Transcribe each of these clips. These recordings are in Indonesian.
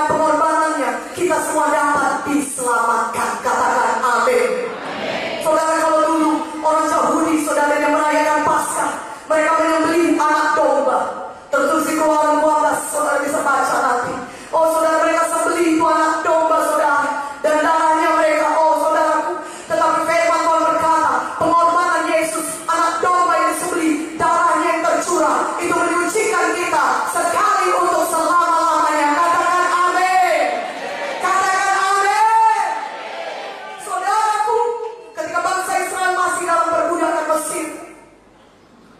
pengorbanannya, kita semua dapat diselamatkan. Katakan amin. Saudara, kalau dulu orang Yahudi, saudara, yang merayakan Paskah, mereka menyembelih anak domba. Tertulis di Keluaran 12, saudara bisa baca nanti. Oh saudara, mereka sembelih itu anak domba, saudara, dan darahnya mereka, oh saudaraku. Tetapi firman Tuhan berkata, pengorbanan Yesus, anak domba yang disembelih, darahnya yang tercurah, itu menyucikan kita sekali untuk selama-lamanya. Katakan amin. Katakan amin. Saudaraku, ketika bangsa Israel masih dalam perbudakan Mesir,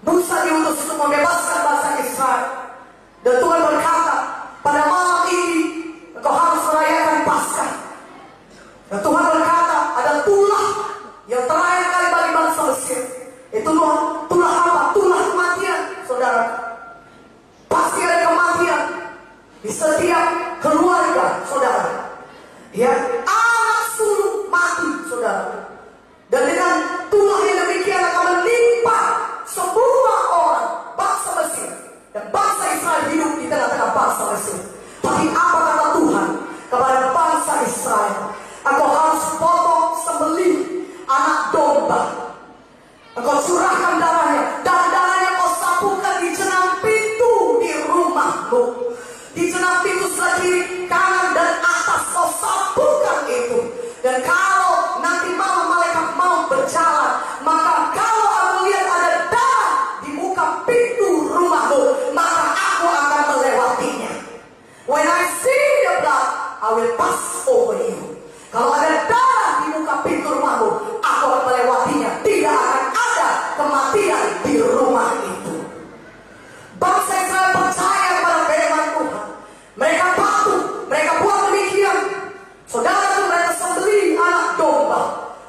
Musa diutus untuk membebaskan bangsa Israel. Dan Tuhan berkata, pada malam ini engkau harus merayakan Paskah. Dan Tuhan berkata, ada tulah yang terakhir kali bagi bangsa Mesir. Itu tulah apa? Tulah kematian, saudara. Pasti ada kematian di setiap keluarga, saudara. Ya, anak sulung mati, saudara. Dan dengan tulah yang demikian akan menimpa semua orang bangsa Mesir. Dan bangsa Israel hidup di tengah-tengah bangsa Mesir. Tapi apa kata Tuhan kepada bangsa Israel? Engkau harus potong sembelih anak domba. Engkau curahkan darahnya, dan darahnya kau sapukan di jenang pintu di rumahmu. Di jenang pintu sebelah kiri, kanan, dan atas kau sapukan itu. Dan kalau nanti malam malaikat mau berjalan, maka kalau aku lihat ada darah di muka pintu rumahmu, maka aku akan melewatinya. When I see the blood, I will pass over you. Kalau ada darah di muka pintu rumahmu, aku akan melewatinya. Tidak akan ada kematian di rumah itu. Bangsa Israel percaya kepada firman Tuhan. Mereka patuh, mereka buat demikian. Saudara, mereka sembelih anak domba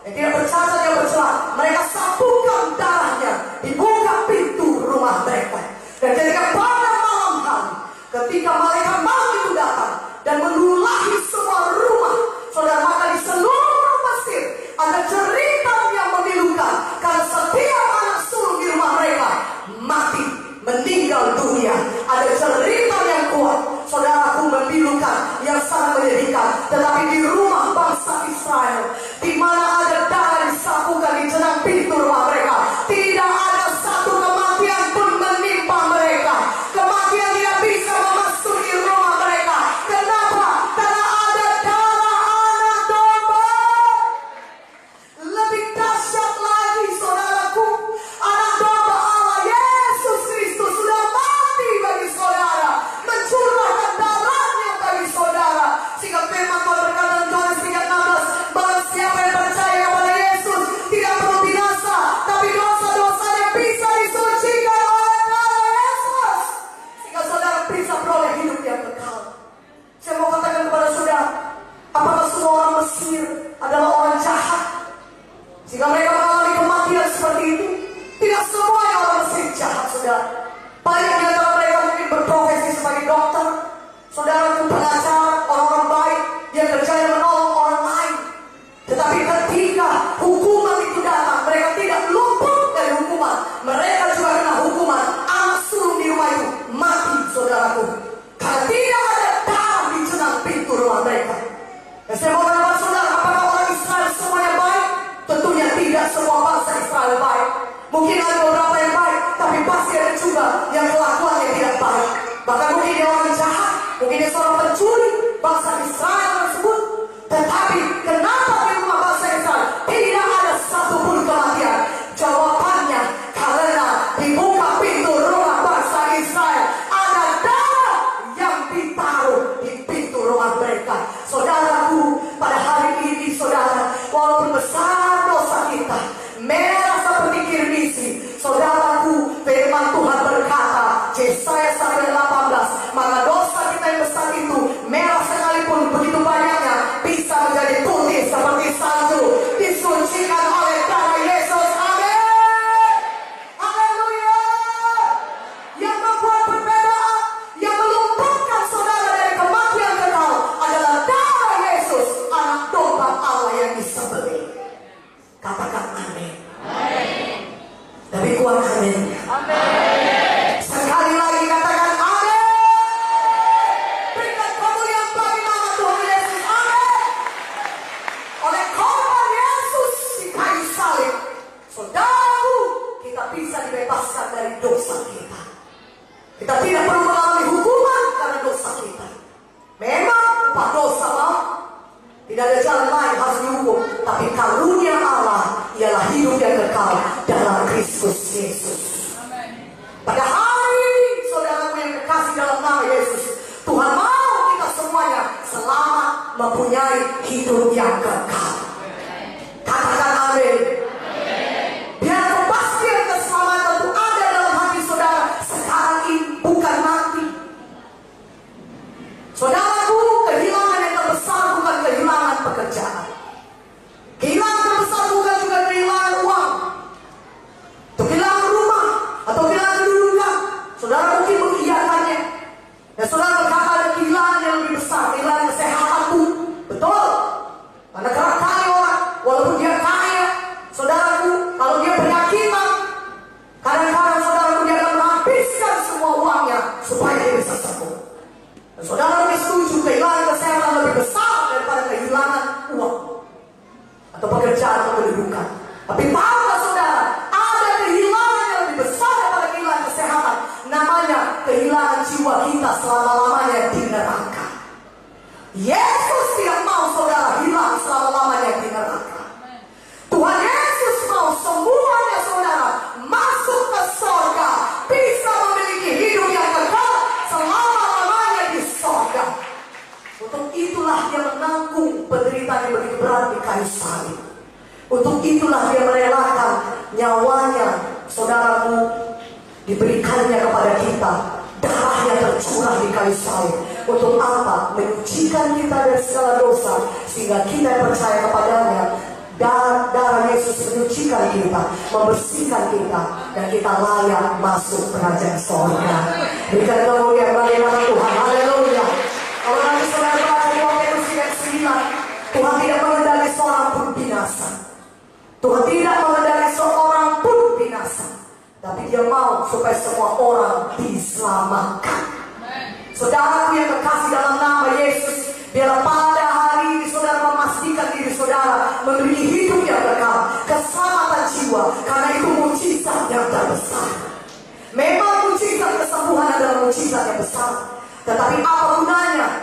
yang tidak bercacat, yang bercela. Mereka sapukan darahnya di muka pintu rumah mereka. Dan ketika pada malam hari, ketika malaikat maut itu datang dan menulahi semua rumah, saudara, maka di seluruh Mesir ada cerita yang memilukan, karena setiap anak sulung di rumah mereka mati, meninggal dunia. Ada cerita yang kuat, saudaraku, memilukan, yang sangat menyedihkan. Tetapi di rumah bangsa Israel, di mana ada darah disapukan di jenang pintu rumah mereka, tidak ada satu kematian pun menimpa mereka. Kematian tidak bisa memasuki rumah mereka. Kenapa? Karena ada darah anak domba. Lebih dahsyat lagi, saudaraku, anak domba Allah Yesus Kristus sudah mati bagi saudara, mencurahkan darahnya bagi saudara. Sehingga firman Tuhan berkata dalam Yohanes 3:16, bahwa siapa yang percaya kepada Yesus tidak perlu binasa, tapi dosa-dosanya bisa disucikan oleh darah Yesus, sehingga saudara bisa beroleh hidup yang kekal. Saya mau katakan kepada saudara, apakah semua orang Mesir adalah orang jahat sehingga mereka mengalami kematian seperti itu? Tidak semuanya orang Mesir jahat, saudara. Banyak di antara mereka mungkin berprofesi sebagai dokter, saudara, pengacara, orang-orang baik yang kerjanya menolong orang lain. Tetapi ketika hukuman itu datang, mereka tidak luput dari hukuman. Mereka juga kena hukuman. Anak sulung di rumah itu mati, saudaraku, karena tidak ada darah di jenang pintu rumah mereka. Dan saya mau katakan saudara, apakah orang Israel semuanya baik? Tentunya tidak semua bangsa Israel baik. Mungkin ada beberapa yang baik, tapi pasti ada juga yang kelakuannya tidak baik. Bahkan mungkin dia orang jahat, mungkin dia seorang pencuri, bangsa Israel tersebut. Tetapi kenapa di rumah bangsa Israel tidak ada satupun kematian? Jawabannya, karena di muka pintu rumah bangsa Israel ada darah yang ditaruh di pintu rumah mereka. Saudaraku, pada hari ini, saudara, walaupun besar dosa kita, merah seperti kirmisi, saudaraku, firman Tuhan berkata, Yesaya 1:18, maka dosa kita yang besar itu merah sekalipun begitu banyak mempunyai hidup yang kekal. Katakan amin. Biar kepastian keselamatan itu ada dalam hati saudara sekarang ini, bukan nanti. Saudaraku, kehilangan yang terbesar bukan kehilangan pekerjaan. Kehilangan terbesar bukan juga kehilangan uang, atau kehilangan rumah, atau kehilangan kedudukan. Saudara mungkin mengiyakannya. Dan saudara berkata ada kehilangan yang lebih besar, kehilangan kesehatanmu. Betul. Karena kerap kali orang, walaupun dia kaya, saudaraku, kalau dia penyakitan, kadang-kadang saudaraku dia akan menghabiskan semua uangnya supaya dia bisa sembuh. Dan saudara lebih setuju kehilangan kesehatan lebih besar daripada kehilangan uang atau pekerjaan atau kedudukan. Tapi tahukah saudara, ada kehilangan yang lebih besar daripada kehilangan kesehatan. Namanya kehilangan jiwa kita selama-lamanya di neraka. Yesus tidak mau saudara hilang selama-lamanya di neraka. Tuhan Yesus mau semuanya saudara masuk ke surga, bisa memiliki hidup yang kekal selama-lamanya di surga. Untuk itulah dia menanggung penderitaan yang begitu berat di kayu salib. Untuk itulah dia merelakan nyawanya, saudaraku, diberikannya kepada kita. Darahnya tercurah di kayu salib. Untuk apa? Menyucikan kita dari segala dosa, sehingga kita percaya kepadanya. Darah Yesus menyucikan kita, membersihkan kita, dan kita layak masuk kerajaan surga. Berikan kemuliaan bagi nama Tuhan. Haleluya. Kalau nanti saudara baca di Yohanes 9, Tuhan tidak mengendaki seorang pun binasa. Tuhan tidak mengendaki seorang pun binasa, tapi dia mau supaya semua orang diselamatkan. Saudaraku yang terkasih dalam nama Yesus, biarlah pada hari ini saudara memastikan diri saudara memiliki hidup yang kekal, keselamatan jiwa, karena itu mujizat yang terbesar. Memang mujizat kesembuhan adalah mujizat yang besar, tetapi apa gunanya